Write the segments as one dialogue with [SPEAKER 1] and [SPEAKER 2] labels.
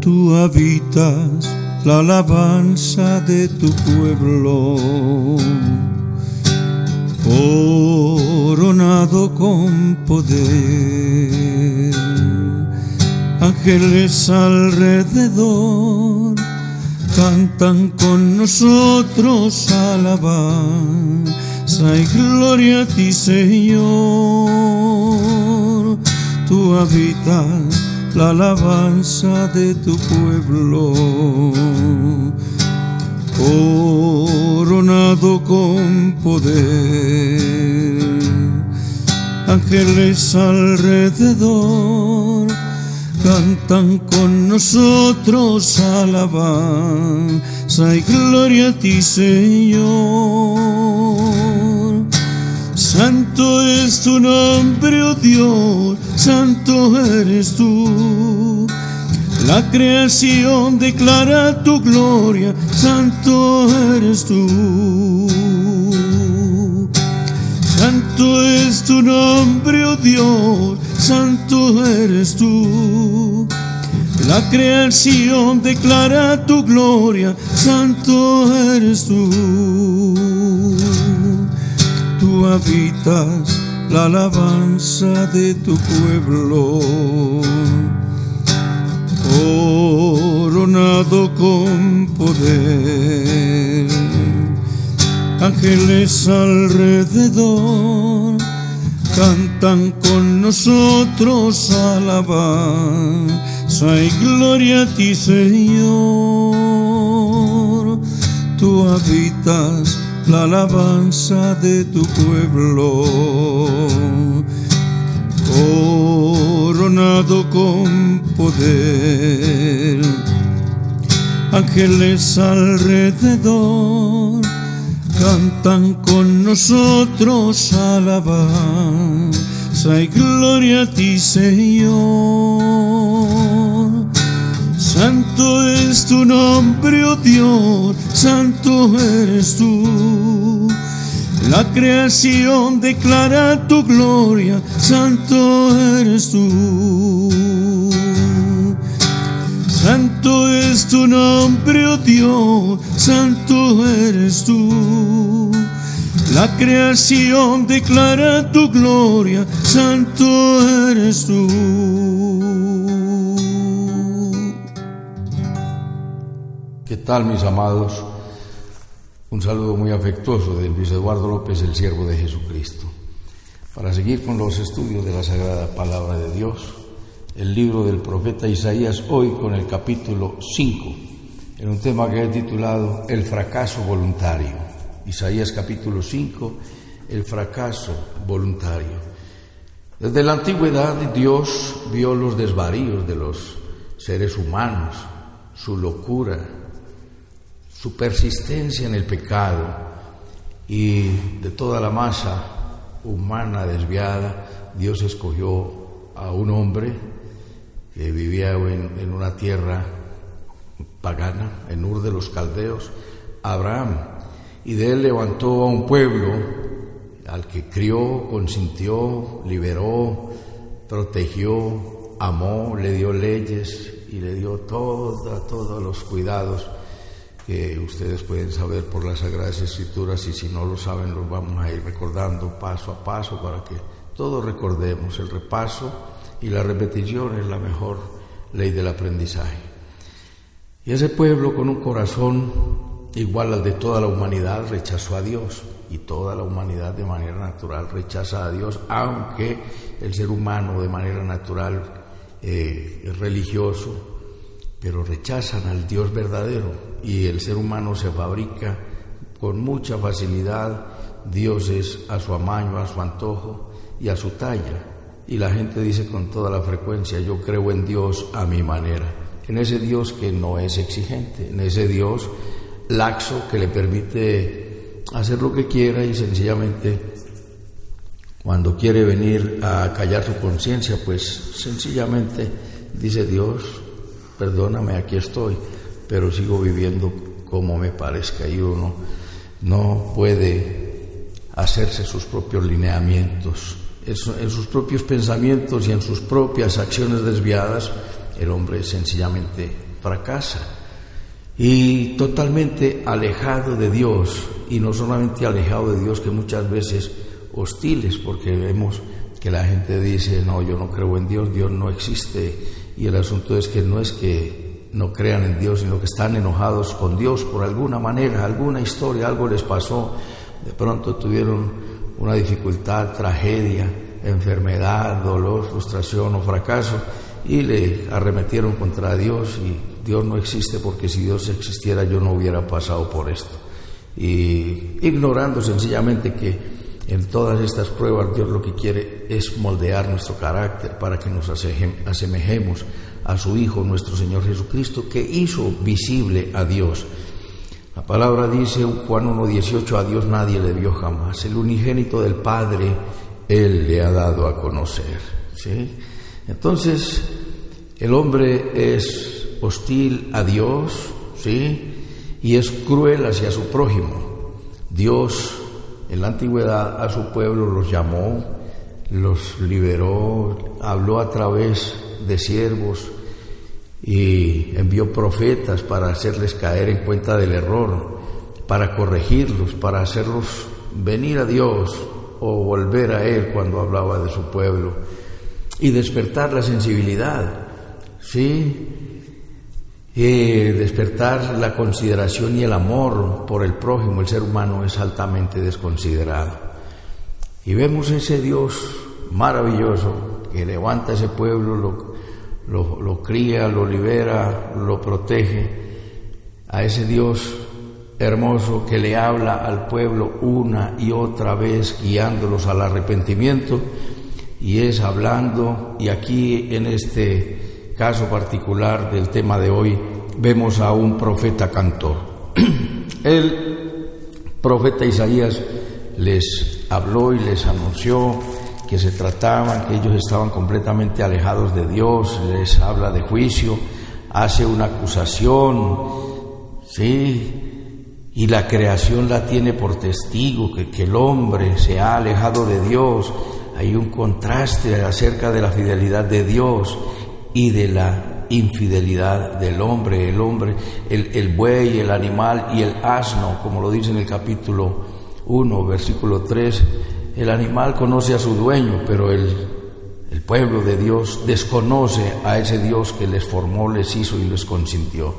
[SPEAKER 1] tú habitas la alabanza de tu pueblo, coronado con poder, ángeles alrededor cantan con nosotros alabanza y gloria a ti, Señor. Tú habitas la alabanza de tu pueblo, coronado con poder, ángeles alrededor cantan con nosotros alabanza y gloria a ti, Señor. Santo es tu nombre, oh Dios, santo eres tú. La creación declara tu gloria, santo eres tú. Santo es tu nombre, oh Dios, santo eres tú. La creación declara tu gloria, santo eres tú. Tú habitas la alabanza de tu pueblo, coronado con poder, ángeles alrededor cantan con nosotros alabanza y gloria a ti, Señor. Tú habitas la alabanza de tu pueblo, coronado con poder, ángeles alrededor cantan con nosotros alabanza y gloria a ti, Señor. Santo es tu nombre, oh Dios, santo eres tú. La creación declara tu gloria, santo eres tú. Santo es tu nombre, oh Dios, santo eres tú. La creación declara tu gloria, santo eres tú.
[SPEAKER 2] ¿Qué tal, mis amados? Un saludo muy afectuoso de Luis Eduardo López, el siervo de Jesucristo. Para seguir con los estudios de la Sagrada Palabra de Dios, el libro del profeta Isaías, hoy con el capítulo 5, en un tema que he titulado El fracaso voluntario. Isaías capítulo 5, el fracaso voluntario. Desde la antigüedad Dios vio los desvaríos de los seres humanos, su locura, su persistencia en el pecado, y de toda la masa humana desviada, Dios escogió a un hombre que vivía en una tierra pagana, en Ur de los Caldeos, Abraham, y de él levantó a un pueblo al que crió, consintió, liberó, protegió, amó, le dio leyes y le dio todos los cuidados que ustedes pueden saber por las Sagradas Escrituras, y si no lo saben los vamos a ir recordando paso a paso para que todos recordemos. El repaso y la repetición es la mejor ley del aprendizaje. Y ese pueblo, con un corazón igual al de toda la humanidad, rechazó a Dios, y toda la humanidad de manera natural rechaza a Dios, aunque el ser humano de manera natural es religioso, pero rechazan al Dios verdadero, y el ser humano se fabrica con mucha facilidad dioses a su amaño, a su antojo y a su talla, y la gente dice con toda la frecuencia: yo creo en Dios a mi manera, en ese Dios que no es exigente, en ese Dios laxo que le permite hacer lo que quiera, y sencillamente cuando quiere venir a callar su conciencia, pues sencillamente dice: Dios, perdóname, aquí estoy, pero sigo viviendo como me parezca. Y uno no puede hacerse sus propios lineamientos. En sus propios pensamientos y en sus propias acciones desviadas, el hombre sencillamente fracasa. Y totalmente alejado de Dios, y no solamente alejado de Dios, que muchas veces hostiles, porque vemos que la gente dice, no, yo no creo en Dios, Dios no existe, y el asunto es que no es que no crean en Dios, sino que están enojados con Dios por alguna manera, alguna historia, algo les pasó, de pronto tuvieron una dificultad, tragedia, enfermedad, dolor, frustración o fracaso, y le arremetieron contra Dios, y Dios no existe porque si Dios existiera yo no hubiera pasado por esto. Y ignorando sencillamente que en todas estas pruebas Dios lo que quiere es moldear nuestro carácter para que nos asemejemos a su Hijo, nuestro Señor Jesucristo, que hizo visible a Dios. La palabra dice, Juan 1:18, a Dios nadie le vio jamás, el unigénito del Padre Él le ha dado a conocer, ¿sí? Entonces, el hombre es hostil a Dios, ¿sí? Y es cruel hacia su prójimo. Dios, en la antigüedad, a su pueblo los llamó, los liberó, habló a través de siervos y envió profetas para hacerles caer en cuenta del error, para corregirlos, para hacerlos venir a Dios o volver a Él cuando hablaba de su pueblo, y despertar la sensibilidad, ¿sí? Despertar la consideración y el amor por el prójimo. El ser humano es altamente desconsiderado. Y vemos ese Dios maravilloso que levanta a ese pueblo, lo cría, lo libera, lo protege, a ese Dios hermoso que le habla al pueblo una y otra vez, guiándolos al arrepentimiento, y es hablando, y aquí en este caso particular del tema de hoy, vemos a un profeta cantor. El profeta Isaías les habló y les anunció que se trataban, que ellos estaban completamente alejados de Dios, les habla de juicio, hace una acusación, ¿sí? Y la creación la tiene por testigo, que el hombre se ha alejado de Dios. Hay un contraste acerca de la fidelidad de Dios y de la infidelidad del hombre. El hombre, el buey, el animal y el asno, como lo dice en el capítulo 1, versículo 3, el animal conoce a su dueño, pero el pueblo de Dios desconoce a ese Dios que les formó, les hizo y les consintió.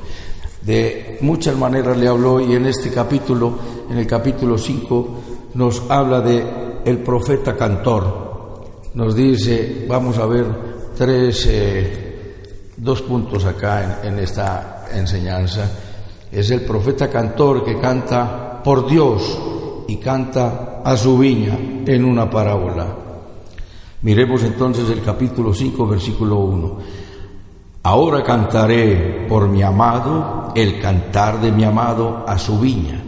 [SPEAKER 2] De muchas maneras le habló, y en este capítulo, en el capítulo 5, nos habla de el profeta cantor. Nos dice, vamos a ver dos puntos acá en esta enseñanza. Es el profeta cantor que canta por Dios y canta a su viña en una parábola. Miremos entonces el capítulo 5, versículo 1. Ahora cantaré por mi amado el cantar de mi amado a su viña.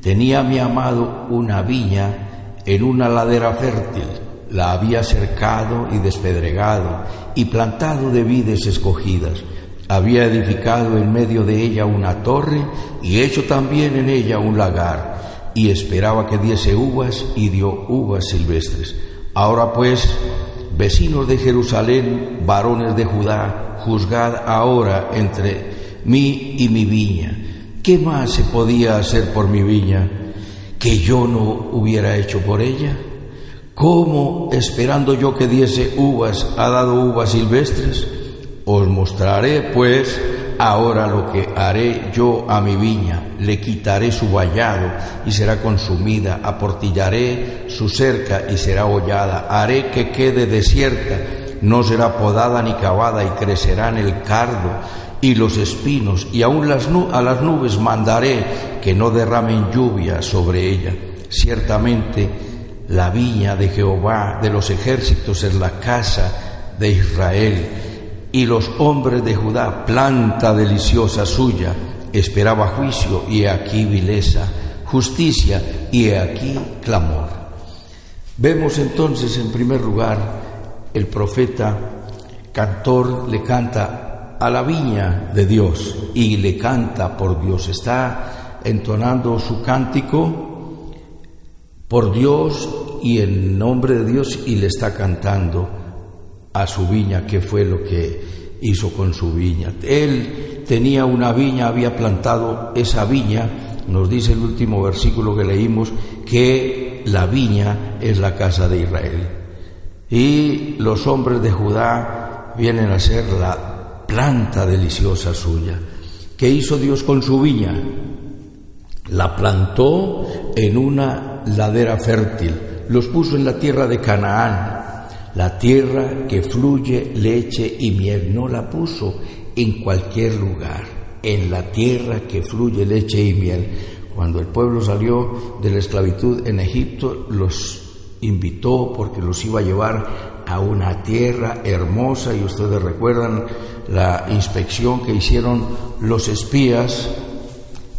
[SPEAKER 2] Tenía mi amado una viña en una ladera fértil, la había cercado y despedregado y plantado de vides escogidas. Había edificado en medio de ella una torre y hecho también en ella un lagar, y esperaba que diese uvas, y dio uvas silvestres. Ahora pues, vecinos de Jerusalén, varones de Judá, juzgad ahora entre mí y mi viña. ¿Qué más se podía hacer por mi viña que yo no hubiera hecho por ella? ¿Cómo, esperando yo que diese uvas, ha dado uvas silvestres? Os mostraré, pues, ahora lo que haré yo a mi viña. Le quitaré su vallado y será consumida, aportillaré su cerca y será hollada, haré que quede desierta, no será podada ni cavada, y crecerán el cardo y los espinos, y aún a las nubes mandaré que no derramen lluvia sobre ella. Ciertamente la viña de Jehová de los ejércitos es la casa de Israel, y los hombres de Judá, planta deliciosa suya. Esperaba juicio, y he aquí vileza, justicia, y he aquí clamor. Vemos entonces, en primer lugar, el profeta cantor le canta a la viña de Dios y le canta por Dios. Está entonando su cántico por Dios y en nombre de Dios, y le está cantando a su viña, que fue lo que hizo con su viña. Él tenía una viña, había plantado esa viña. Nos dice el último versículo que leímos que la viña es la casa de Israel. Y los hombres de Judá vienen a ser la planta deliciosa suya. ¿Qué hizo Dios con su viña? La plantó en una ladera fértil, los puso en la tierra de Canaán, la tierra que fluye leche y miel. No la puso en cualquier lugar, en la tierra que fluye leche y miel. Cuando el pueblo salió de la esclavitud en Egipto, los invitó porque los iba a llevar a una tierra hermosa, y ustedes recuerdan la inspección que hicieron los espías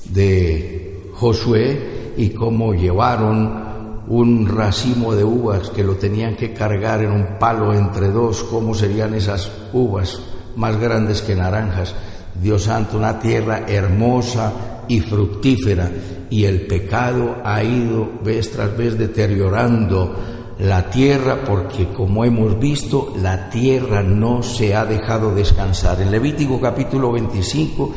[SPEAKER 2] de Josué y cómo llevaron un racimo de uvas que lo tenían que cargar en un palo entre dos. ¿Cómo serían esas uvas? Más grandes que naranjas. Dios santo, una tierra hermosa y fructífera, y el pecado ha ido vez tras vez deteriorando la tierra, porque como hemos visto, la tierra no se ha dejado descansar. En Levítico capítulo 25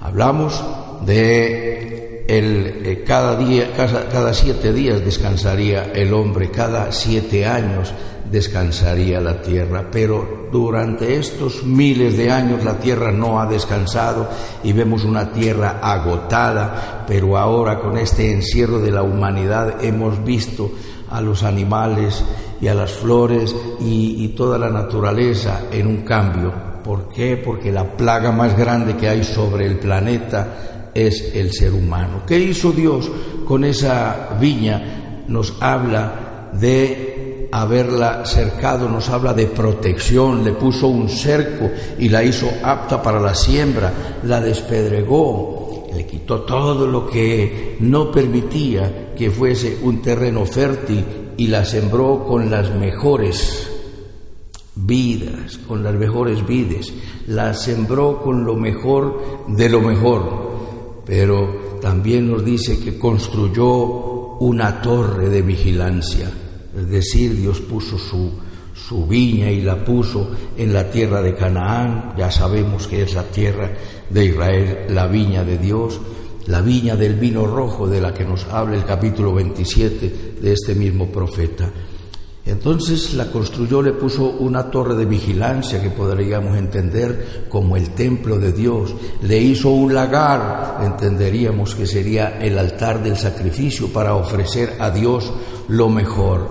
[SPEAKER 2] hablamos de cada 7 días descansaría el hombre, cada 7 años descansaría la tierra, pero durante estos miles de años la tierra no ha descansado y vemos una tierra agotada. Pero ahora, con este encierro de la humanidad, hemos visto a los animales y a las flores y toda la naturaleza en un cambio. ¿Por qué? Porque la plaga más grande que hay sobre el planeta es el ser humano. ¿Qué hizo Dios con esa viña? Nos habla de haberla cercado, nos habla de protección. Le puso un cerco y la hizo apta para la siembra, la despedregó, le quitó todo lo que no permitía que fuese un terreno fértil y la sembró con las mejores vidas, con las mejores vides, la sembró con lo mejor de lo mejor. Pero también nos dice que construyó una torre de vigilancia. Es decir, Dios puso su viña y la puso en la tierra de Canaán. Ya sabemos que es la tierra de Israel, la viña de Dios, la viña del vino rojo de la que nos habla el capítulo 27 de este mismo profeta. Entonces la construyó, le puso una torre de vigilancia que podríamos entender como el templo de Dios. Le hizo un lagar, entenderíamos que sería el altar del sacrificio para ofrecer a Dios lo mejor.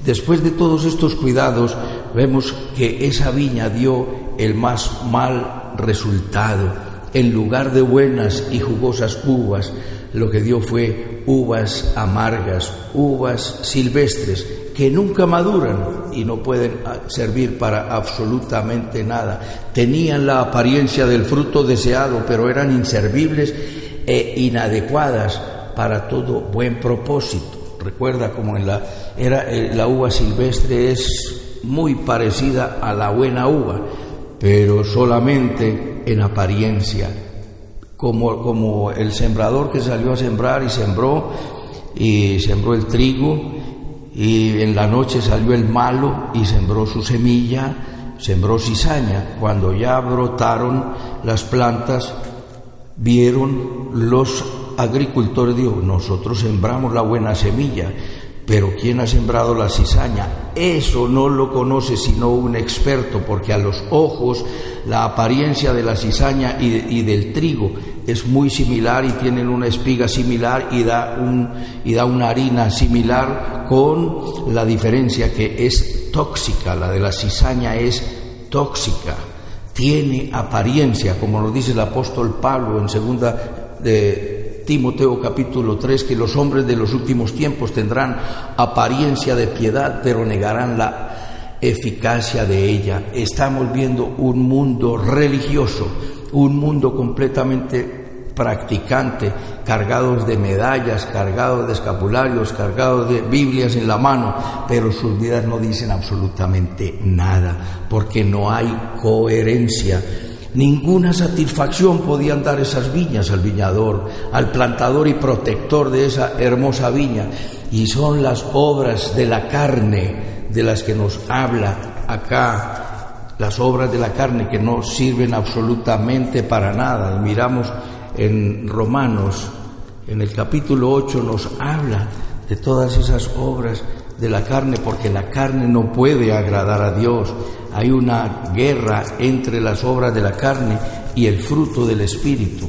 [SPEAKER 2] Después de todos estos cuidados, vemos que esa viña dio el más mal resultado. En lugar de buenas y jugosas uvas, lo que dio fue uvas amargas, uvas silvestres, que nunca maduran y no pueden servir para absolutamente nada. Tenían la apariencia del fruto deseado, pero eran inservibles e inadecuadas para todo buen propósito. Recuerda como la uva silvestre es muy parecida a la buena uva, pero solamente en apariencia, como el sembrador que salió a sembrar y sembró el trigo, y en la noche salió el malo y sembró su semilla, sembró cizaña. Cuando ya brotaron las plantas, vieron los agricultores, digo, nosotros sembramos la buena semilla, pero ¿quién ha sembrado la cizaña? Eso no lo conoce sino un experto, porque a los ojos la apariencia de la cizaña y del trigo es muy similar y tienen una espiga similar y da una harina similar, con la diferencia que es tóxica. La de la cizaña es tóxica, tiene apariencia, como nos dice el apóstol Pablo en 2 de Timoteo capítulo 3, que los hombres de los últimos tiempos tendrán apariencia de piedad, pero negarán la eficacia de ella. Estamos viendo un mundo religioso, un mundo completamente practicante, cargados de medallas, cargados de escapularios, cargados de Biblias en la mano, pero sus vidas no dicen absolutamente nada, porque no hay coherencia. Ninguna satisfacción podían dar esas viñas al viñador, al plantador y protector de esa hermosa viña. Y son las obras de la carne de las que nos habla acá las obras de la carne que no sirven absolutamente para nada. Miramos en Romanos, en el capítulo 8, nos habla de todas esas obras de la carne, porque la carne no puede agradar a Dios. Hay una guerra entre las obras de la carne y el fruto del Espíritu,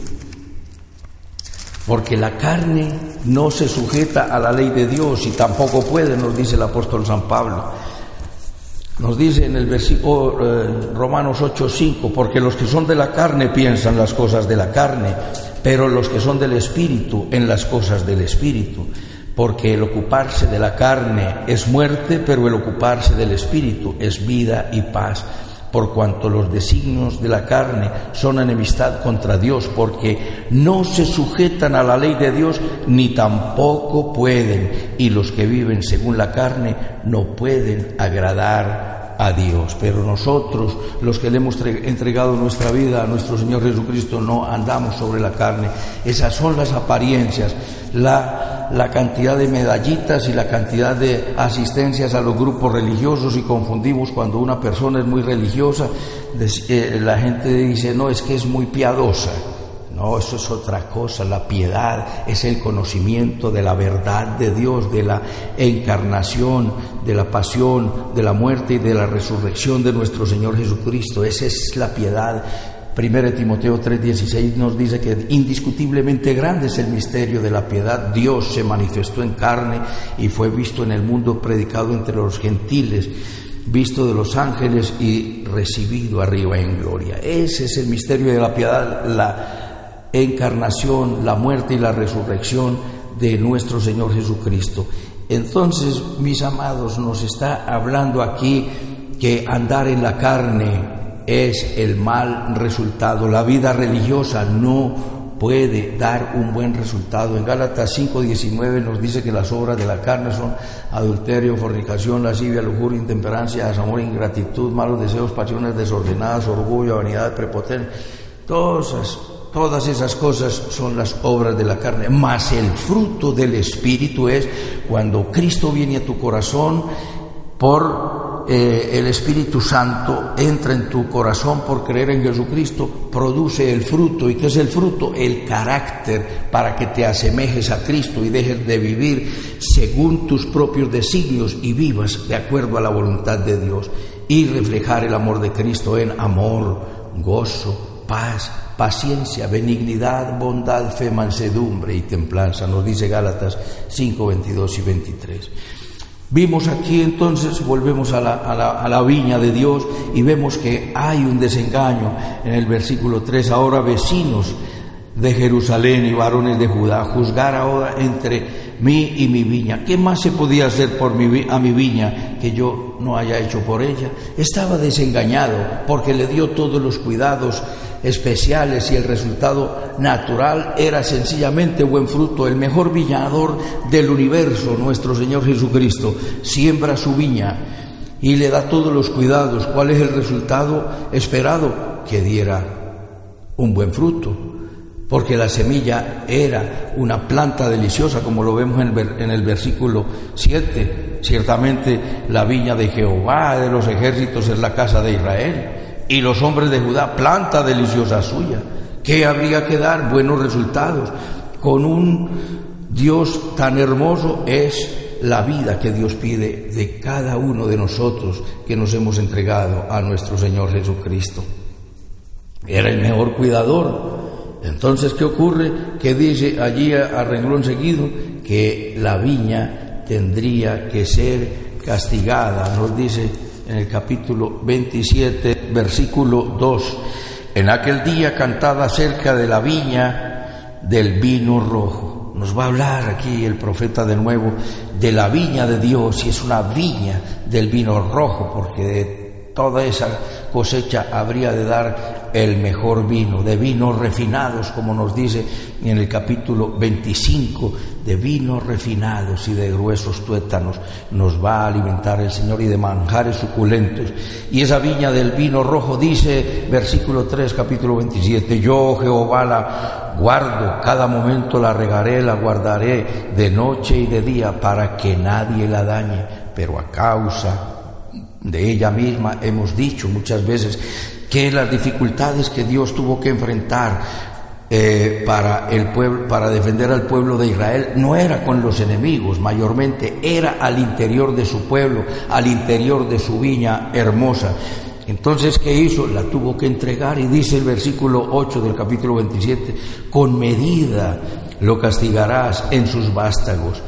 [SPEAKER 2] porque la carne no se sujeta a la ley de Dios y tampoco puede, nos dice el apóstol San Pablo. Nos dice en el versículo Romanos 8:5, porque los que son de la carne piensan las cosas de la carne, pero los que son del Espíritu en las cosas del Espíritu. Porque el ocuparse de la carne es muerte, pero el ocuparse del Espíritu es vida y paz. Por cuanto los designios de la carne son enemistad contra Dios, porque no se sujetan a la ley de Dios, ni tampoco pueden. Y los que viven según la carne no pueden agradar a Dios. Pero nosotros, los que le hemos entregado nuestra vida a nuestro Señor Jesucristo, no andamos sobre la carne. Esas son las apariencias, la cantidad de medallitas y la cantidad de asistencias a los grupos religiosos, y confundimos cuando una persona es muy religiosa, la gente dice, no, es que es muy piadosa. No, eso es otra cosa. La piedad es el conocimiento de la verdad de Dios, de la encarnación, de la pasión, de la muerte y de la resurrección de nuestro Señor Jesucristo. Esa es la piedad. 1 Timoteo 3:16 nos dice que indiscutiblemente grande es el misterio de la piedad. Dios se manifestó en carne y fue visto en el mundo, predicado entre los gentiles, visto de los ángeles y recibido arriba en gloria. Ese es el misterio de la piedad, la encarnación, la muerte y la resurrección de nuestro Señor Jesucristo. Entonces, mis amados, nos está hablando aquí que andar en la carne es el mal resultado. La vida religiosa no puede dar un buen resultado. En Gálatas 5:19 nos dice que las obras de la carne son adulterio, fornicación, lascivia, lujuria, intemperancia, desamor, ingratitud, malos deseos, pasiones desordenadas, orgullo, vanidad, prepotencia. Todas esas cosas son las obras de la carne. Mas el fruto del Espíritu es cuando Cristo viene a tu corazón por el Espíritu Santo, entra en tu corazón por creer en Jesucristo, produce el fruto. ¿Y qué es el fruto? El carácter, para que te asemejes a Cristo y dejes de vivir según tus propios designios y vivas de acuerdo a la voluntad de Dios, y reflejar el amor de Cristo en amor, gozo, paz, paciencia, benignidad, bondad, fe, mansedumbre y templanza, nos dice Gálatas 5:22 y 23. Vimos aquí entonces, volvemos a la viña de Dios y vemos que hay un desengaño en el versículo 3. Ahora, vecinos de Jerusalén y varones de Judá, juzgar ahora entre mí y mi viña. ¿Qué más se podía hacer por a mi viña que yo no haya hecho por ella? Estaba desengañado porque le dio todos los cuidados especiales y el resultado natural era sencillamente buen fruto. El mejor viñador del universo, nuestro Señor Jesucristo, siembra su viña y le da todos los cuidados. ¿Cuál es el resultado esperado? Que diera un buen fruto, porque la semilla era una planta deliciosa, como lo vemos en el versículo 7. Ciertamente la viña de Jehová de los ejércitos es la casa de Israel, y los hombres de Judá, planta deliciosa suya. ¿Qué habría que dar? Buenos resultados. Con un Dios tan hermoso es la vida que Dios pide de cada uno de nosotros que nos hemos entregado a nuestro Señor Jesucristo. Era el mejor cuidador. Entonces, ¿qué ocurre? Que dice allí a renglón seguido que la viña tendría que ser castigada. Nos dice en el capítulo 27, versículo 2, en aquel día cantad acerca de la viña del vino rojo. Nos va a hablar aquí el profeta de nuevo de la viña de Dios, y es una viña del vino rojo, porque de toda esa cosecha habría de dar el mejor vino, de vinos refinados, como nos dice en el capítulo 25, de vinos refinados y de gruesos tuétanos nos va a alimentar el Señor, y de manjares suculentos. Y esa viña del vino rojo, dice versículo 3, capítulo 27, yo Jehová la guardo, cada momento la regaré, la guardaré de noche y de día, para que nadie la dañe, pero a causa de ella misma. Hemos dicho muchas veces que las dificultades que Dios tuvo que enfrentar para el pueblo, para defender al pueblo de Israel, no era con los enemigos, mayormente era al interior de su pueblo, al interior de su viña hermosa. Entonces, ¿qué hizo? La tuvo que entregar, y dice el versículo 8 del capítulo 27, con medida lo castigarás en sus vástagos.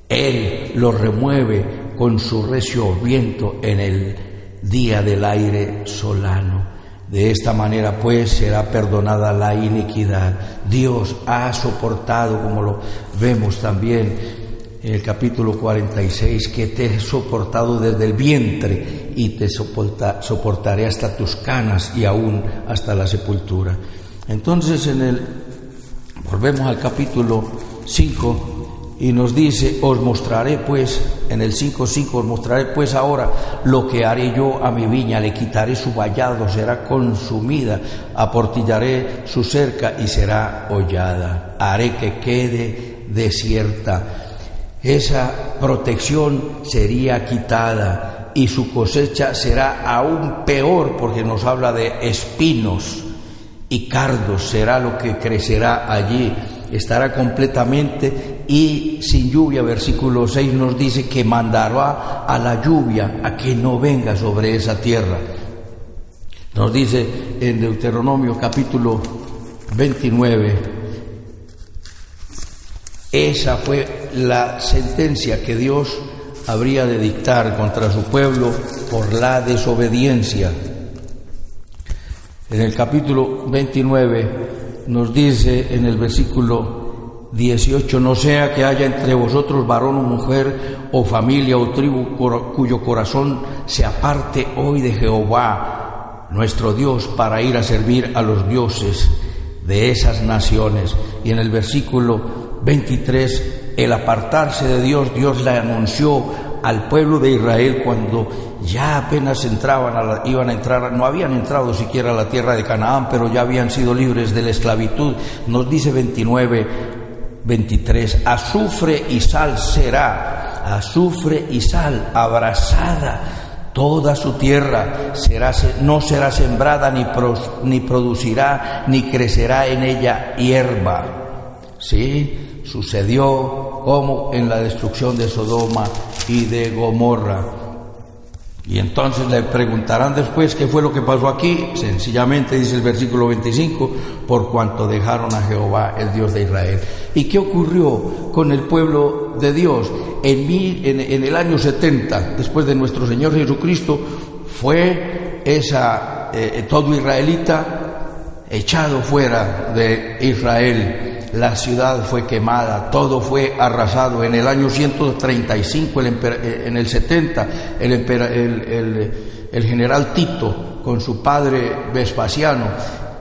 [SPEAKER 2] Él lo remueve con su recio viento en el día del aire solano. De esta manera, pues, será perdonada la iniquidad. Dios ha soportado, como lo vemos también en el capítulo 46, que te he soportado desde el vientre y te soportaré hasta tus canas y aún hasta la sepultura. Entonces, volvemos al capítulo 5 y nos dice, os mostraré pues, en el 5:5, os mostraré pues ahora lo que haré yo a mi viña, le quitaré su vallado, será consumida, aportillaré su cerca y será hollada, haré que quede desierta. Esa protección sería quitada y su cosecha será aún peor, porque nos habla de espinos y cardos, será lo que crecerá allí. Estará completamente y sin lluvia. Versículo 6 nos dice que mandará a la lluvia a que no venga sobre esa tierra. Nos dice en Deuteronomio capítulo 29, esa fue la sentencia que Dios habría de dictar contra su pueblo por la desobediencia. En el capítulo 29 nos dice en el versículo 18, no sea que haya entre vosotros varón o mujer o familia o tribu cuyo corazón se aparte hoy de Jehová nuestro Dios para ir a servir a los dioses de esas naciones. Y en el versículo 23, el apartarse de Dios, Dios le anunció al pueblo de Israel cuando ya apenas iban a entrar, no habían entrado siquiera a la tierra de Canaán, pero ya habían sido libres de la esclavitud. Nos dice 29:23, azufre y sal será, azufre y sal, abrasada toda su tierra, no será sembrada ni producirá ni crecerá en ella hierba. Sí, sucedió como en la destrucción de Sodoma y de Gomorra. Y entonces le preguntarán después qué fue lo que pasó aquí. Sencillamente dice el versículo 25, por cuanto dejaron a Jehová, el Dios de Israel. ¿Y qué ocurrió con el pueblo de Dios? En el año 70, después de nuestro Señor Jesucristo, fue todo israelita echado fuera de Israel. La ciudad fue quemada, todo fue arrasado. En el año 135, en el 70, el general Tito con su padre Vespasiano,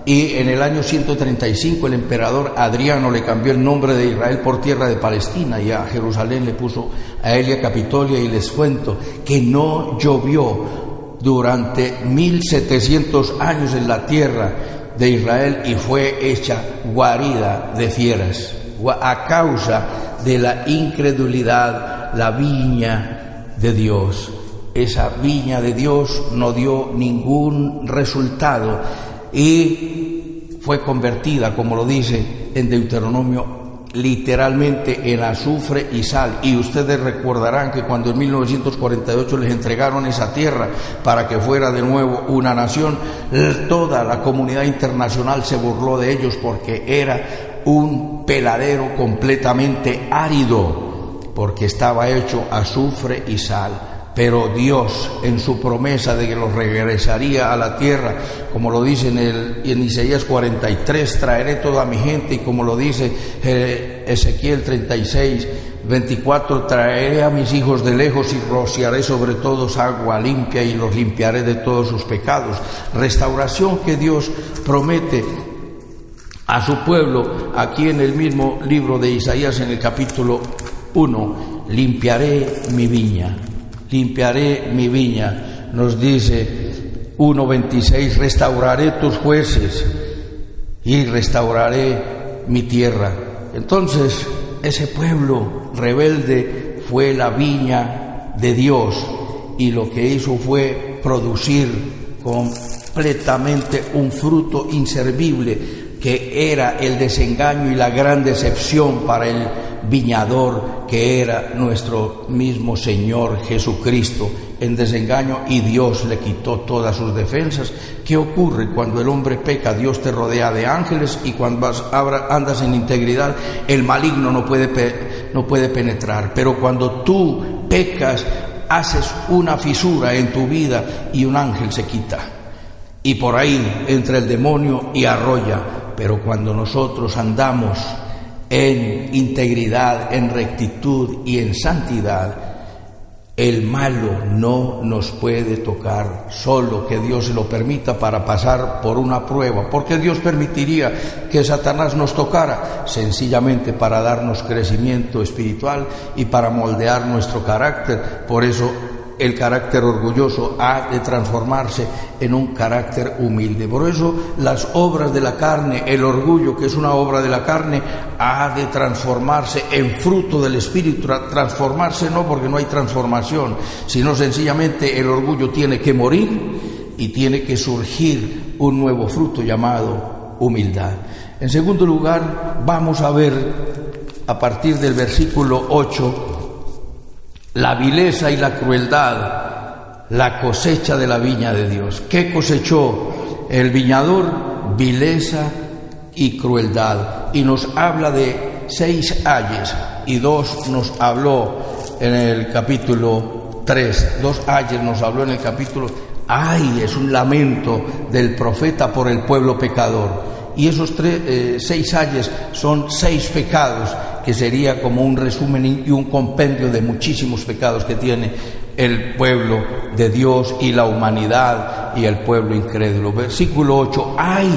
[SPEAKER 2] y en el año 135 el emperador Adriano le cambió el nombre de Israel por tierra de Palestina, y a Jerusalén le puso a Elia Capitolia. Y les cuento que no llovió durante 1700 años en la tierra de Israel, y fue hecha guarida de fieras a causa de la incredulidad. La viña de Dios, esa viña de Dios no dio ningún resultado y fue convertida, como lo dice en Deuteronomio, literalmente en azufre y sal. Y ustedes recordarán que cuando en 1948 les entregaron esa tierra para que fuera de nuevo una nación, toda la comunidad internacional se burló de ellos porque era un peladero completamente árido, porque estaba hecho azufre y sal. Pero Dios, en su promesa de que los regresaría a la tierra, como lo dice en Isaías 43, traeré toda mi gente, y como lo dice Ezequiel 36:24, traeré a mis hijos de lejos y rociaré sobre todos agua limpia y los limpiaré de todos sus pecados. Restauración que Dios promete a su pueblo aquí en el mismo libro de Isaías, en el capítulo 1, limpiaré mi viña. Limpiaré mi viña, nos dice 1:26, restauraré tus jueces y restauraré mi tierra. Entonces, ese pueblo rebelde fue la viña de Dios, y lo que hizo fue producir completamente un fruto inservible, que era el desengaño y la gran decepción para el viñador, que era nuestro mismo Señor Jesucristo, en desengaño, y Dios le quitó todas sus defensas. ¿Qué ocurre cuando el hombre peca? Dios te rodea de ángeles, y cuando andas en integridad, el maligno no puede penetrar. Pero cuando tú pecas, haces una fisura en tu vida y un ángel se quita, y por ahí entra el demonio y arrolla. Pero cuando nosotros andamos en integridad, en rectitud y en santidad, el malo no nos puede tocar, solo que Dios se lo permita para pasar por una prueba. ¿Por qué Dios permitiría que Satanás nos tocara? Sencillamente para darnos crecimiento espiritual y para moldear nuestro carácter. Por eso el carácter orgulloso ha de transformarse en un carácter humilde. Por eso las obras de la carne, el orgullo, que es una obra de la carne, ha de transformarse en fruto del Espíritu. Transformarse no porque no hay transformación, sino sencillamente el orgullo tiene que morir y tiene que surgir un nuevo fruto llamado humildad. En segundo lugar, vamos a ver a partir del versículo 8 la vileza y la crueldad, la cosecha de la viña de Dios. ¿Qué cosechó el viñador? Vileza y crueldad. Y nos habla de 6 ayes, y 2 nos habló en el capítulo 3. 2 ayes nos habló en el capítulo. Ay, es un lamento del profeta por el pueblo pecador. Y esos 6 ayes son 6 pecados, que sería como un resumen y un compendio de muchísimos pecados que tiene el pueblo de Dios y la humanidad y el pueblo incrédulo. Versículo 8, ay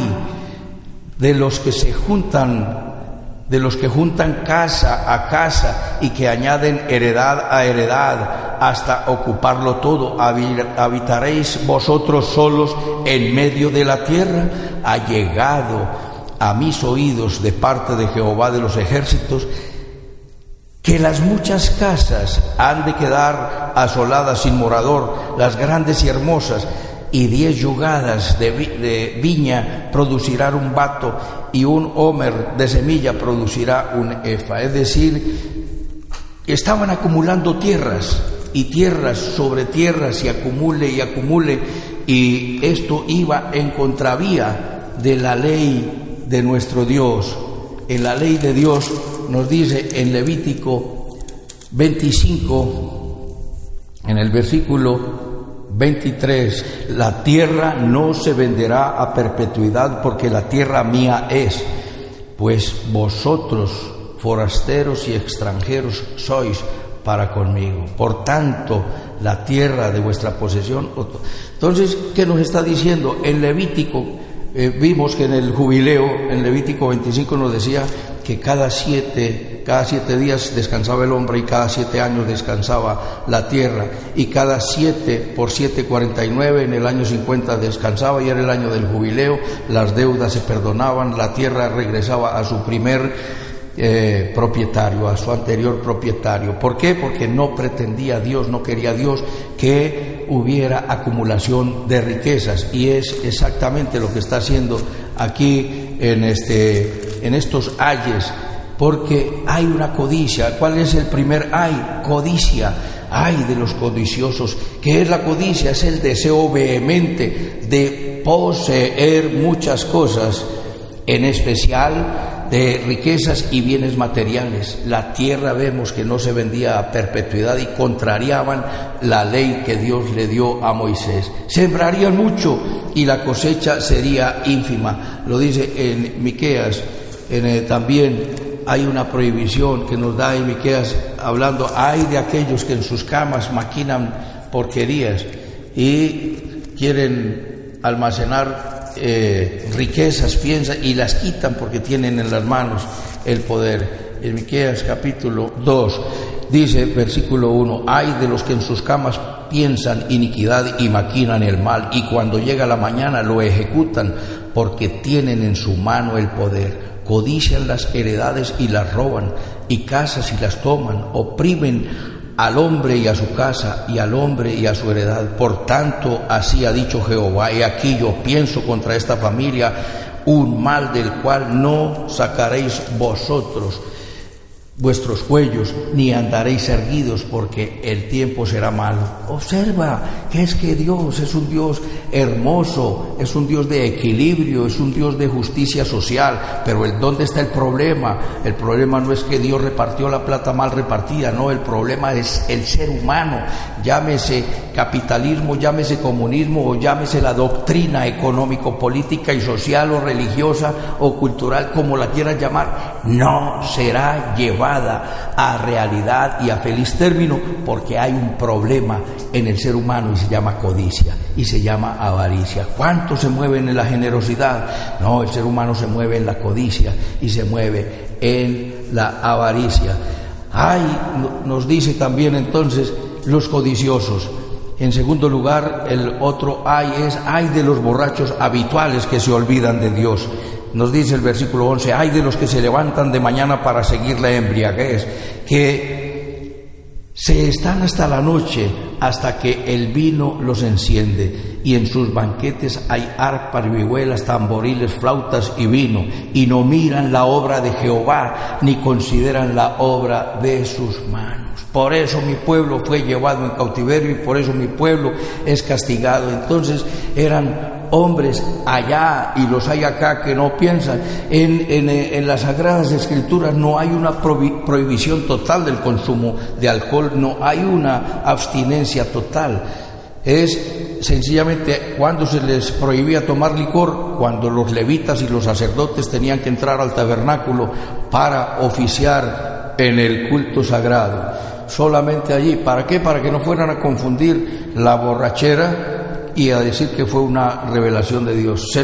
[SPEAKER 2] de los que se juntan, de los que juntan casa a casa y que añaden heredad a heredad hasta ocuparlo todo. ¿Habitaréis vosotros solos en medio de la tierra? Ha llegado a mis oídos de parte de Jehová de los ejércitos que las muchas casas han de quedar asoladas sin morador, las grandes y hermosas, y 10 yugadas de viña producirán un bato, y un homer de semilla producirá un efa. Es decir, estaban acumulando tierras y tierras sobre tierras, y acumule, y esto iba en contravía de la ley de nuestro Dios. En la ley de Dios nos dice en Levítico 25, en el versículo 23, la tierra no se venderá a perpetuidad, porque la tierra mía es, pues vosotros forasteros y extranjeros sois para conmigo. Por tanto, la tierra de vuestra posesión. Entonces, ¿qué nos está diciendo? En Levítico vimos que en el jubileo, en Levítico 25 nos decía que cada siete días descansaba el hombre, y cada 7 años descansaba la tierra, y cada 7 por 7, 49, en el año 50 descansaba, y era el año del jubileo, las deudas se perdonaban, la tierra regresaba a su primer propietario, a su anterior propietario. ¿Por qué? Porque no pretendía Dios, no quería Dios que hubiera acumulación de riquezas, y es exactamente lo que está haciendo aquí en estos ayes, porque hay una codicia. ¿Cuál es el primer ay? Codicia. Ay de los codiciosos. ¿Qué es la codicia? Es el deseo vehemente de poseer muchas cosas, en especial de riquezas y bienes materiales. La tierra vemos que no se vendía a perpetuidad y contrariaban la ley que Dios le dio a Moisés. Sembrarían mucho y la cosecha sería ínfima. Lo dice en Miqueas. También hay una prohibición que nos da en Miqueas, hablando, hay de aquellos que en sus camas maquinan porquerías y quieren almacenar riquezas, piensan, y las quitan porque tienen en las manos el poder. En Miqueas capítulo 2 dice, versículo 1, ay de los que en sus camas piensan iniquidad y maquinan el mal, y cuando llega la mañana lo ejecutan, porque tienen en su mano el poder. Codician las heredades y las roban, y casas y las toman, oprimen al hombre y a su casa, y al hombre y a su heredad. Por tanto, así ha dicho Jehová: he aquí yo pienso contra esta familia un mal del cual no sacaréis vosotros vuestros cuellos, ni andaréis erguidos, porque el tiempo será malo. Observa que es que Dios es un Dios hermoso, es un Dios de equilibrio, es un Dios de justicia social. Pero ¿dónde está el problema? El problema no es que Dios repartió la plata mal repartida, no, el problema es el ser humano. Llámese capitalismo, llámese comunismo, o llámese la doctrina económico-política y social o religiosa o cultural, como la quieras llamar, no será llevada a realidad y a feliz término, porque hay un problema en el ser humano y se llama codicia y se llama avaricia. ¿Cuántos se mueven en la generosidad? No, el ser humano se mueve en la codicia y se mueve en la avaricia. Nos dice también entonces los codiciosos. En segundo lugar, el otro es de los borrachos habituales que se olvidan de Dios. Nos dice el versículo 11: ay de los que se levantan de mañana para seguir la embriaguez, que se están hasta la noche, hasta que el vino los enciende, y en sus banquetes hay arpas, vihuelas, tamboriles, flautas y vino, y no miran la obra de Jehová, ni consideran la obra de sus manos. Por eso mi pueblo fue llevado en cautiverio, y por eso mi pueblo es castigado. Entonces eran hombres allá y los hay acá que no piensan. En las Sagradas Escrituras no hay una prohibición total del consumo de alcohol, no hay una abstinencia total. Es sencillamente cuando se les prohibía tomar licor, cuando los levitas y los sacerdotes tenían que entrar al tabernáculo para oficiar en el culto sagrado. Solamente allí. ¿Para qué? Para que no fueran a confundir la borrachera y a decir que fue una revelación de Dios. Se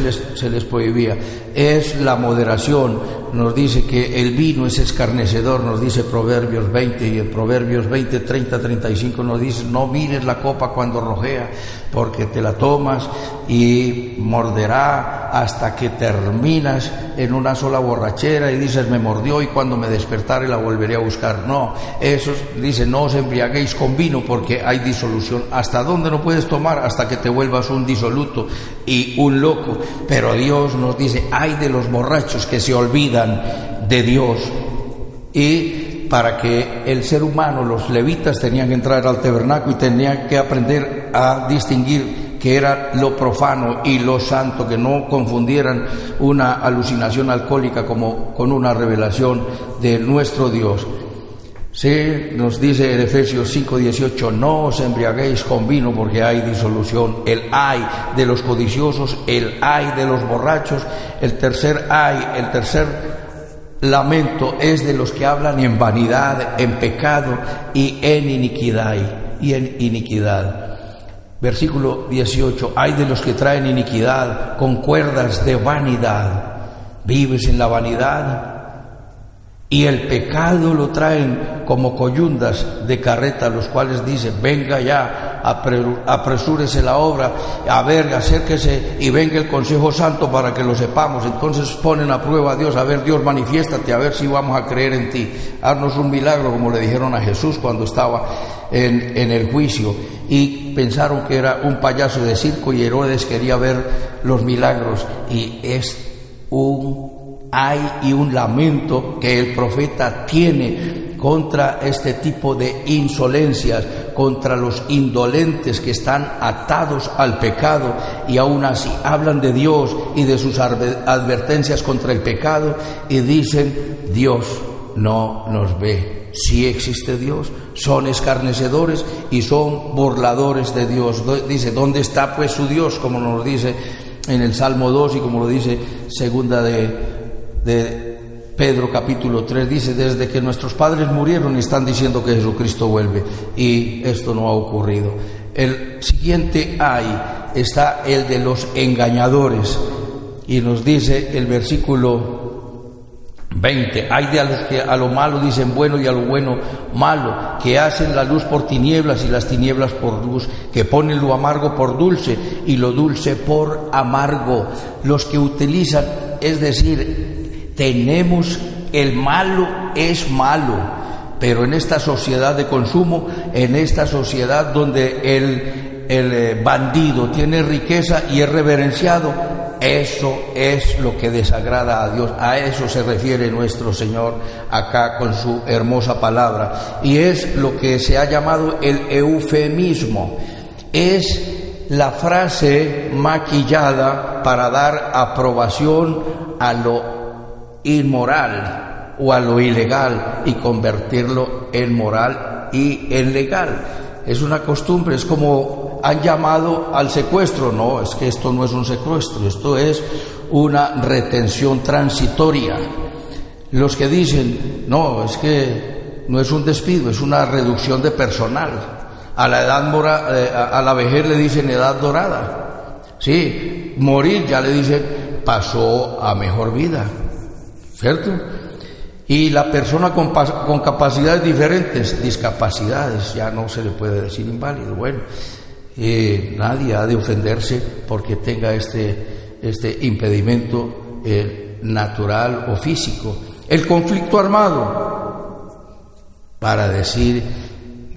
[SPEAKER 2] les prohibía. Es la moderación. Nos dice que el vino es escarnecedor, nos dice Proverbios 20, y en Proverbios 20, 30, 35 nos dice: no mires la copa cuando rojea, porque te la tomas y morderá hasta que terminas en una sola borrachera y dices: me mordió y cuando me despertare la volveré a buscar. No, eso dice: no os embriaguéis con vino, porque hay disolución. ¿Hasta dónde no puedes tomar? Hasta que te vuelvas un disoluto y un loco. Pero Dios nos dice: ay de los borrachos que se olvidan de Dios. Y para que el ser humano, los levitas tenían que entrar al tabernáculo y tenían que aprender a distinguir que era lo profano y lo santo, que no confundieran una alucinación alcohólica como con una revelación de nuestro Dios. Sí, nos dice en Efesios 5:18: no os embriaguéis con vino, porque hay disolución. El ay de los codiciosos, el ay de los borrachos. El tercer lamento es de los que hablan en vanidad, en pecado y en iniquidad. Versículo 18: ay de los que traen iniquidad con cuerdas de vanidad. Vives en la vanidad y el pecado lo traen como coyundas de carreta, los cuales dicen: venga ya, apresúrese la obra, a ver, acérquese y venga el consejo santo para que lo sepamos. Entonces ponen a prueba a Dios: a ver, Dios, manifiéstate, a ver si vamos a creer en ti, haznos un milagro, como le dijeron a Jesús cuando estaba en el juicio, y pensaron que era un payaso de circo, y Herodes quería ver los milagros. Y es hay un lamento que el profeta tiene contra este tipo de insolencias, contra los indolentes que están atados al pecado y aún así hablan de Dios y de sus advertencias contra el pecado y dicen: Dios no nos ve. Sí existe Dios, son escarnecedores y son burladores de Dios. Dice: ¿dónde está pues su Dios? Como nos dice en el Salmo 2 y como lo dice segunda de Pedro capítulo 3, dice: desde que nuestros padres murieron y están diciendo que Jesucristo vuelve, y esto no ha ocurrido. El siguiente está el de los engañadores, y nos dice el versículo 20: hay de a los que a lo malo dicen bueno y a lo bueno malo, que hacen la luz por tinieblas y las tinieblas por luz, que ponen lo amargo por dulce y lo dulce por amargo. Los que utilizan, es decir, tenemos el malo es malo, pero en esta sociedad de consumo, en esta sociedad donde el bandido tiene riqueza y es reverenciado, eso es lo que desagrada a Dios. A eso se refiere nuestro Señor acá con su hermosa palabra, y es lo que se ha llamado el eufemismo. Es la frase maquillada para dar aprobación a lo inmoral o a lo ilegal y convertirlo en moral y en legal. Es una costumbre, es como han llamado al secuestro. No, es que esto no es un secuestro, esto es una retención transitoria. Los que dicen, no, es que no es un despido, es una reducción de personal. A la a la vejez le dicen edad dorada. Sí, morir ya le dicen pasó a mejor vida, ¿cierto? Y la persona con capacidades diferentes, discapacidades, ya no se le puede decir inválido. Bueno, nadie ha de ofenderse porque tenga este impedimento natural o físico. El conflicto armado, para decir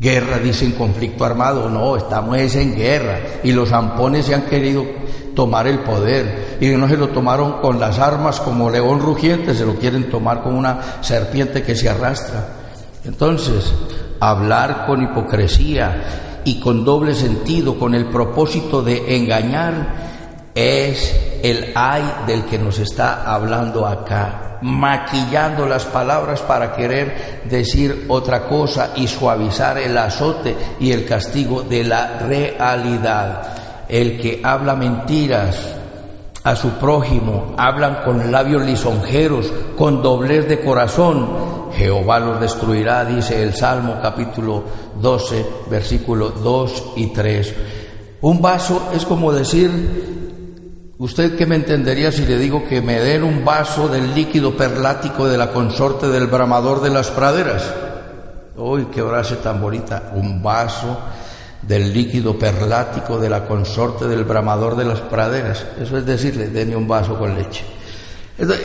[SPEAKER 2] guerra, dicen conflicto armado. No, estamos en guerra, y los zampones se han querido tomar el poder, y no se lo tomaron con las armas como león rugiente, se lo quieren tomar como una serpiente que se arrastra. Entonces, hablar con hipocresía y con doble sentido, con el propósito de engañar, es el ay del que nos está hablando acá, maquillando las palabras para querer decir otra cosa y suavizar el azote y el castigo de la realidad. El que habla mentiras a su prójimo, hablan con labios lisonjeros, con doblez de corazón, Jehová los destruirá, dice el Salmo capítulo 12, versículos 2 y 3. Un vaso es como decir, ¿usted qué me entendería si le digo que me den un vaso del líquido perlático de la consorte del bramador de las praderas? ¡Uy, qué frase tan bonita! Un vaso del líquido perlático de la consorte del bramador de las praderas. Eso es decirle, denme un vaso con leche.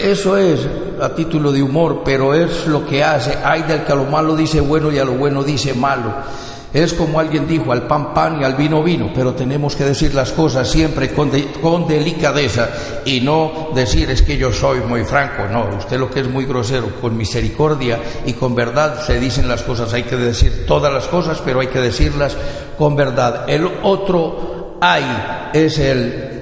[SPEAKER 2] Eso es a título de humor, pero es lo que hace. Ay del que a lo malo dice bueno y a lo bueno dice malo. Es como alguien dijo, al pan pan y al vino vino, pero tenemos que decir las cosas siempre con delicadeza, y no decir es que yo soy muy franco. No, usted lo que es muy grosero. Con misericordia y con verdad se dicen las cosas. Hay que decir todas las cosas, pero hay que decirlas con verdad. El otro ay es el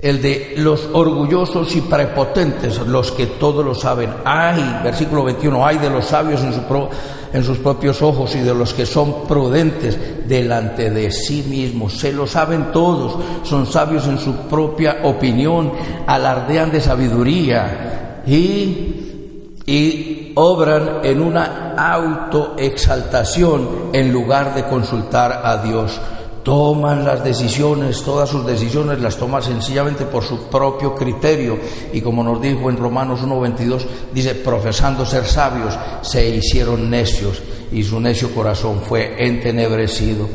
[SPEAKER 2] de los orgullosos y prepotentes, los que todo lo saben. Ay, versículo 21, ay de los sabios en sus propios ojos y de los que son prudentes delante de sí mismos. Se lo saben todos, son sabios en su propia opinión, alardean de sabiduría y obran en una autoexaltación en lugar de consultar a Dios. Toman las decisiones, todas sus decisiones las toman sencillamente por su propio criterio, y como nos dijo en Romanos 1:22, dice, profesando ser sabios, se hicieron necios, y su necio corazón fue entenebrecido.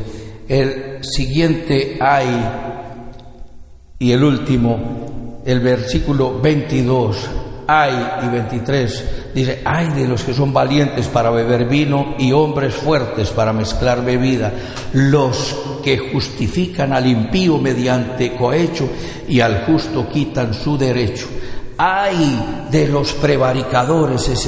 [SPEAKER 2] El siguiente ay, y el último, el versículo 22, ay y 23, dice, ay de los que son valientes para beber vino y hombres fuertes para mezclar bebida, los que justifican al impío mediante cohecho y al justo quitan su derecho. Ay de los prevaricadores es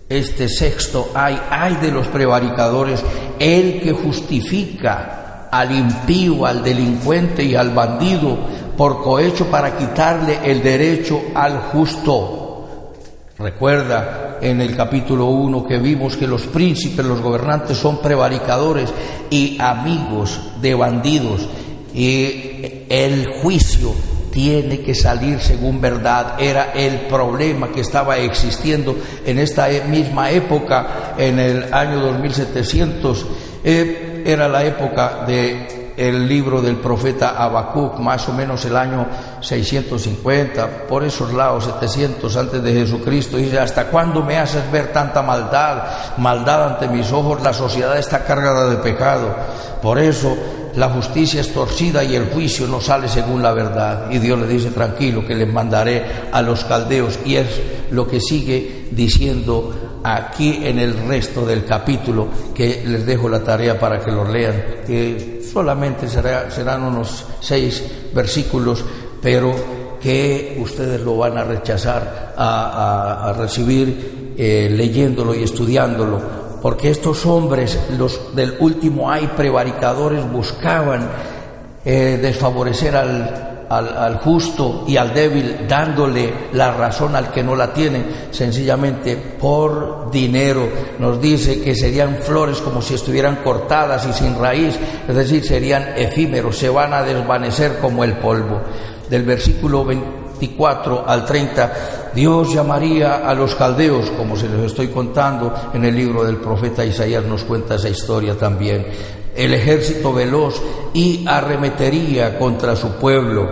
[SPEAKER 2] este sexto ay de los prevaricadores, el que justifica al impío, al delincuente y al bandido por cohecho para quitarle el derecho al justo. Recuerda en el capítulo 1 que vimos que los príncipes, los gobernantes son prevaricadores y amigos de bandidos, y el juicio tiene que salir según verdad. Era el problema que estaba existiendo en esta misma época, en el año 2700. Era la época de el libro del profeta Habacuc, más o menos el año 650, por esos lados, 700 antes de Jesucristo. Dice, ¿hasta cuándo me haces ver tanta maldad ante mis ojos? La sociedad está cargada de pecado, por eso la justicia es torcida y el juicio no sale según la verdad. Y Dios le dice, tranquilo, que les mandaré a los caldeos, y es lo que sigue diciendo aquí en el resto del capítulo, que les dejo la tarea para que lo lean, que solamente serán unos 6 versículos, pero que ustedes lo van a rechazar, a recibir leyéndolo y estudiándolo, porque estos hombres, los del último ay, prevaricadores, buscaban desfavorecer al justo y al débil, dándole la razón al que no la tiene, sencillamente por dinero. Nos dice que serían flores como si estuvieran cortadas y sin raíz, es decir, serían efímeros, se van a desvanecer como el polvo. Del versículo 24 al 30, Dios llamaría a los caldeos, como se les estoy contando en el libro del profeta Isaías, nos cuenta esa historia también. El ejército veloz y arremetería contra su pueblo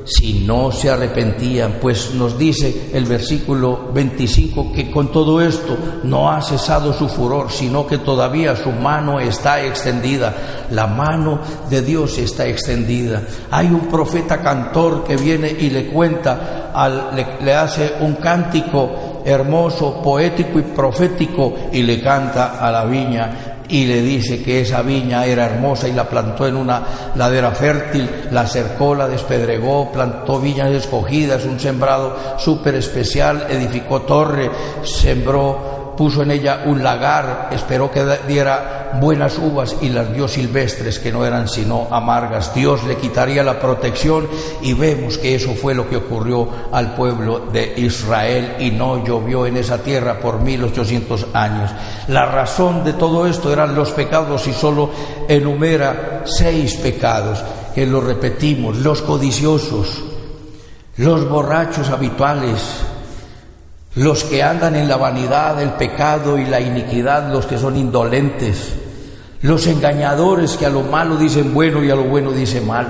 [SPEAKER 2] si no se arrepentían, pues nos dice el versículo 25 que con todo esto no ha cesado su furor, sino que todavía su mano está extendida. La mano de Dios está extendida. Hay un profeta cantor que viene y le cuenta, le hace un cántico hermoso, poético y profético, y le canta a la viña y le dice que esa viña era hermosa y la plantó en una ladera fértil, la cercó, la despedregó, plantó viñas escogidas, un sembrado súper especial, edificó torre, sembró, puso en ella un lagar, esperó que diera buenas uvas y las dio silvestres, que no eran sino amargas. Dios le quitaría la protección, y vemos que eso fue lo que ocurrió al pueblo de Israel, y no llovió en esa tierra por 1800 años. La razón de todo esto eran los pecados, y solo enumera 6 pecados, que lo repetimos: los codiciosos, los borrachos habituales, los que andan en la vanidad, el pecado y la iniquidad, los que son indolentes, los engañadores que a lo malo dicen bueno y a lo bueno dicen malo,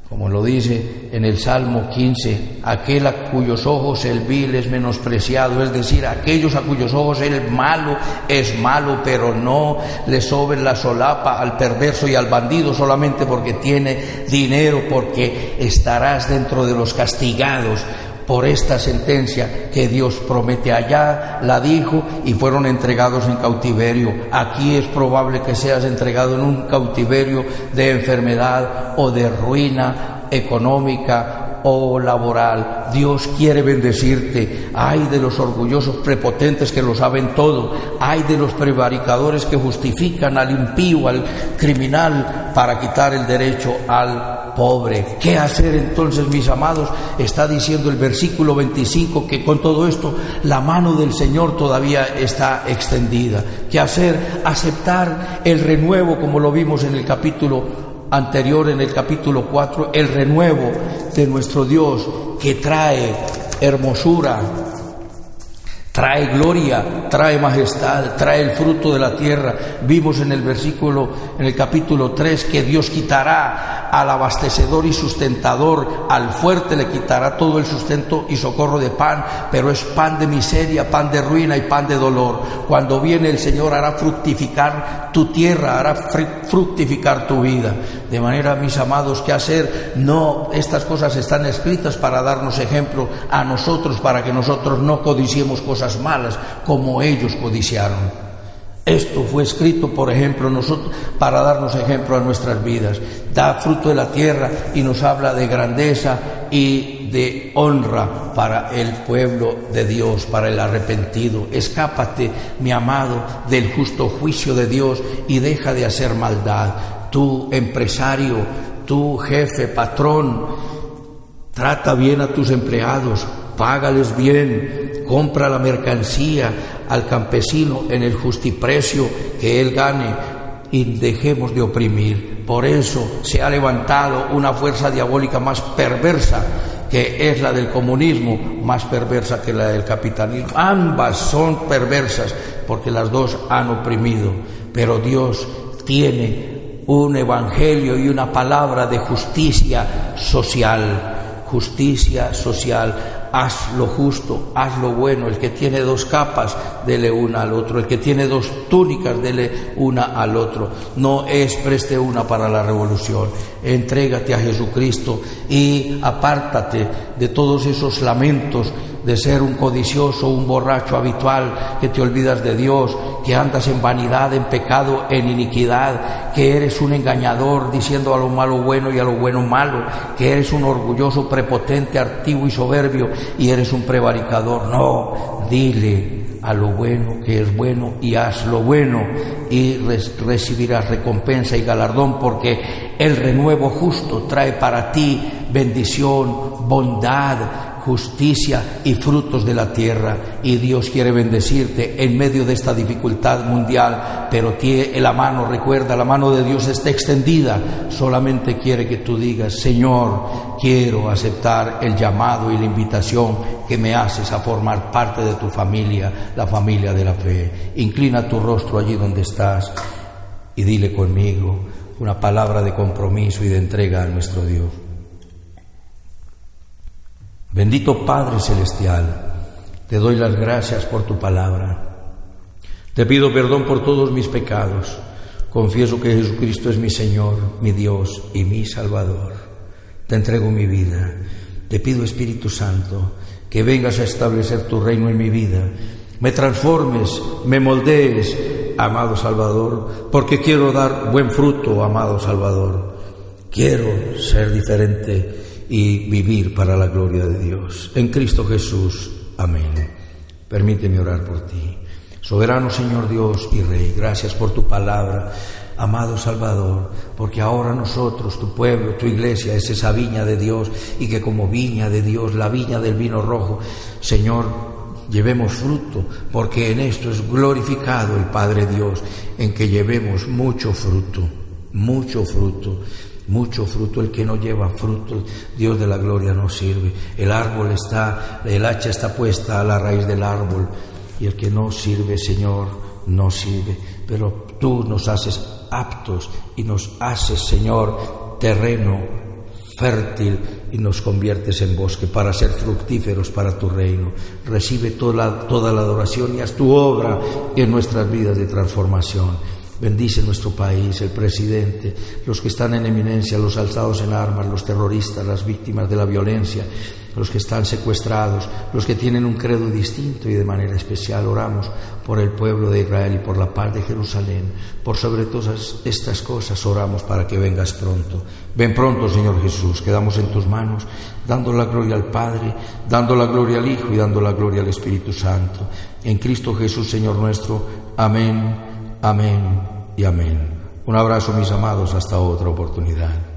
[SPEAKER 2] como lo dice en el Salmo 15, aquel a cuyos ojos el vil es menospreciado, es decir, aquellos a cuyos ojos el malo es malo, pero no le soben la solapa al perverso y al bandido solamente porque tiene dinero, porque estarás dentro de los castigados por esta sentencia que Dios promete. Allá la dijo y fueron entregados en cautiverio. Aquí es probable que seas entregado en un cautiverio de enfermedad o de ruina económica o laboral. Dios quiere bendecirte. Ay de los orgullosos prepotentes que lo saben todo. Ay de los prevaricadores que justifican al impío, al criminal, para quitar el derecho al pobre. ¿Qué hacer entonces, mis amados? Está diciendo el versículo 25 que con todo esto la mano del Señor todavía está extendida. ¿Qué hacer? Aceptar el renuevo, como lo vimos en el capítulo anterior, en el capítulo 4, el renuevo de nuestro Dios, que trae hermosura, trae gloria, trae majestad, trae el fruto de la tierra. Vimos en el capítulo 3 que Dios quitará al abastecedor y sustentador, al fuerte le quitará todo el sustento y socorro de pan, pero es pan de miseria, pan de ruina y pan de dolor. Cuando viene el Señor hará fructificar tu tierra, hará fructificar tu vida. De manera, mis amados, ¿qué hacer? No, estas cosas están escritas para darnos ejemplo a nosotros, para que nosotros no codiciemos cosas malas como ellos codiciaron. Esto fue escrito, por ejemplo, nosotros, para darnos ejemplo a nuestras vidas. Da fruto de la tierra y nos habla de grandeza y de honra para el pueblo de Dios, para el arrepentido. Escápate, mi amado, del justo juicio de Dios y deja de hacer maldad. Tu empresario, tu jefe, patrón, trata bien a tus empleados, págales bien, compra la mercancía al campesino en el justiprecio que él gane, y dejemos de oprimir. Por eso se ha levantado una fuerza diabólica más perversa, que es la del comunismo, más perversa que la del capitalismo. Ambas son perversas porque las dos han oprimido, pero Dios tiene un evangelio y una palabra de justicia social. Justicia social. haz lo justo, haz lo bueno. El que tiene 2 capas, dele una al otro. El que tiene 2 túnicas, dele una al otro. No preste una para la revolución. Entrégate a Jesucristo y apártate de todos esos lamentos de ser un codicioso, un borracho habitual, que te olvidas de Dios, que andas en vanidad, en pecado, en iniquidad, que eres un engañador diciendo a lo malo bueno y a lo bueno malo, que eres un orgulloso, prepotente, altivo y soberbio y eres un prevaricador. No, dile a lo bueno que es bueno y haz lo bueno y recibirás recompensa y galardón, porque el renuevo justo trae para ti bendición, bondad, justicia y frutos de la tierra. Y Dios quiere bendecirte en medio de esta dificultad mundial, pero la mano, recuerda, la mano de Dios está extendida. Solamente quiere que tú digas: Señor, quiero aceptar el llamado y la invitación que me haces a formar parte de tu familia, la familia de la fe. Inclina tu rostro allí donde estás y dile conmigo una palabra de compromiso y de entrega a nuestro Dios. Bendito Padre Celestial, te doy las gracias por tu palabra. Te pido perdón por todos mis pecados. Confieso que Jesucristo es mi Señor, mi Dios y mi Salvador. Te entrego mi vida. Te pido, Espíritu Santo, que vengas a establecer tu reino en mi vida. Me transformes, me moldees, amado Salvador, porque quiero dar buen fruto, amado Salvador. Quiero ser diferente y vivir para la gloria de Dios. En Cristo Jesús. Amén. Permíteme orar por ti. Soberano Señor Dios y Rey, gracias por tu palabra, amado Salvador, porque ahora nosotros, tu pueblo, tu iglesia, es esa viña de Dios, y que como viña de Dios, la viña del vino rojo, Señor, llevemos fruto, porque en esto es glorificado el Padre Dios, en que llevemos mucho fruto, mucho fruto. Mucho fruto. El que no lleva fruto, Dios de la gloria, no sirve. El hacha está puesta a la raíz del árbol, y el que no sirve, Señor, no sirve. Pero tú nos haces aptos y nos haces, Señor, terreno fértil, y nos conviertes en bosque para ser fructíferos para tu reino. Recibe toda la adoración y haz tu obra en nuestras vidas de transformación. Bendice nuestro país, el presidente, los que están en eminencia, los alzados en armas, los terroristas, las víctimas de la violencia, los que están secuestrados, los que tienen un credo distinto, y de manera especial oramos por el pueblo de Israel y por la paz de Jerusalén. Por sobre todas estas cosas oramos para que vengas pronto. Ven pronto, Señor Jesús, quedamos en tus manos, dando la gloria al Padre, dando la gloria al Hijo y dando la gloria al Espíritu Santo. En Cristo Jesús, Señor nuestro. Amén. Amén y amén. Un abrazo, mis amados, hasta otra oportunidad.